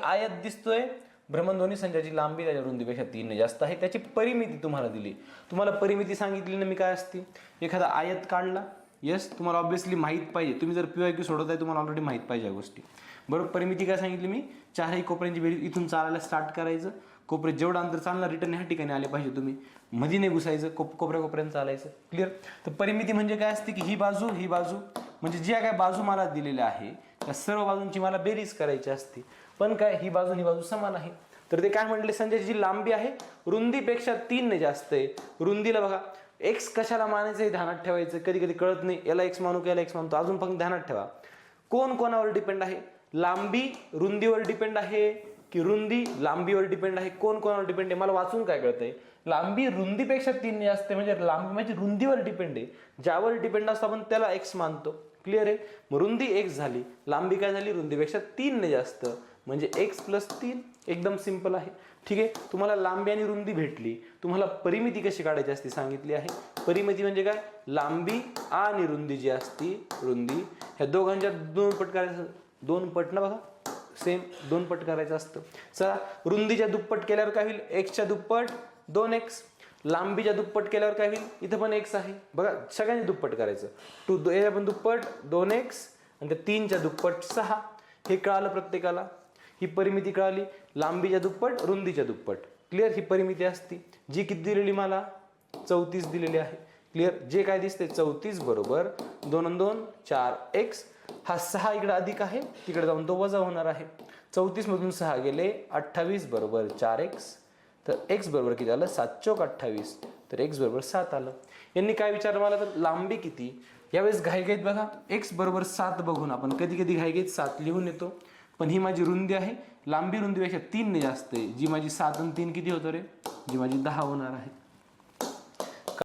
आयत दिसतोय, भ्रमणध्वनी संचाची लांबी त्याच्या रुंदीपेक्षा 3 ने जास्त आहे. त्याची परिमिती तुम्हाला दिली. तुम्हाला परिमिती सांगितली ना मी काय असते, एखादा आयत काढला, यस तुम्हाला ऑब्विसली माहीत पाहिजे, तुम्ही जर PYQ सोडत आहे तुम्हाला ऑलरेडी माहीत पाहिजे या गोष्टी. बरोबर, परिमिती काय सांगितली मी, चारही कोपऱ्यांची बेरीज, इथून चालायला स्टार्ट करायचं, कोपरे जेवढं अंतर चालणार रिटर्न ह्या ठिकाणी आले पाहिजे, तुम्ही मध्ये नाही घुसायचं, कोपऱ्या कोपऱ्यानं चालायचं. क्लिअर. तर परिमिती म्हणजे काय असते की ही बाजू म्हणजे ज्या काय बाजू मला दिलेल्या आहे त्या सर्व बाजूंची मला बेरीज करायची असते. पण काय ही बाजू समान आहे. तर ते काय म्हटले, संजयची जी लांबी आहे रुंदीपेक्षा 3 ने जास्त आहे. रुंदीला बघा एक्स कशाला मानायचं हे ध्यानात ठेवायचं, कधी कधी कळत नाही, याला एक्स मानू का याला एक्स मानतो. अजून फक्त ध्यानात ठेवा, कोण कोणावर डिपेंड आहे, लांबी रुंदीवर डिपेंड आहे की रुंदी लांबीवर डिपेंड आहे, कोण कोणावर डिपेंड आहे. मला वाचून काय कळतंय, लांबी रुंदीपेक्षा 3 ने जास्त म्हणजे लांबी म्हणजे रुंदीवर डिपेंड आहे, ज्यावर डिपेंड असतो आपण त्याला एक्स मानतो. क्लिअर आहे. मग रुंदी एक्स झाली, लांबी काय झाली रुंदीपेक्षा 3 ने जास्त म्हणजे x + 3. एकदम सिंपल आहे. ठीक आहे. तुम्हाला लांबी आणि रुंदी भेटली, तुम्हाला परिमिती कशी काढायची असते सांगितली आहे. परिमिती म्हणजे काय, लांबी आणि रुंदी जी असती, रुंदी ह्या दोघांच्या 2 पट करायचं, 2 पट ना बघा सेम 2 पट करायचं असतं. चला, रुंदीच्या दुप्पट केल्यावर काय होईल, एक्सच्या दुप्पट 2x, लांबीच्या दुप्पट केल्यावर काय होईल, इथं पण x आहे बघा, सगळ्यांनी दुप्पट करायचं. 2 याच्या पण दुप्पट 2x आणि त्या 3च्या दुप्पट 6. हे कळालं प्रत्येकाला, ही परिमिती कळाली, लांबीच्या दुप्पट रुंदीच्या दुप्पट. क्लिअर. ही परिमिती असती, जी किती दिलेली मला 34 दिलेली आहे. क्लिअर. जे काय दिसते 34 बरोबर 2 आणि 2 4x, हा 6 इकडे अधिक आहे, तिकडे जाऊन तो वजा होणार आहे. 34 मधून 6 गेले 28 बरोबर 4x. तर x बरोबर किती आलं, 7 चौक 28, तर x बरोबर 7 आलं. यांनी काय विचारलं मला, तर लांबी किती. यावेळेस घाईघाईत बघा x बरोबर 7 बघून आपण कधी कधी घाईघाईत 7 लिहून येतो, पण ही माझी रुंदी आहे, लांबी रुंदीपेक्षा 3 ने जास्त आहे, जी माझी 7 आणि 3 किती होतं रे, जी माझी 10 होणार आहे.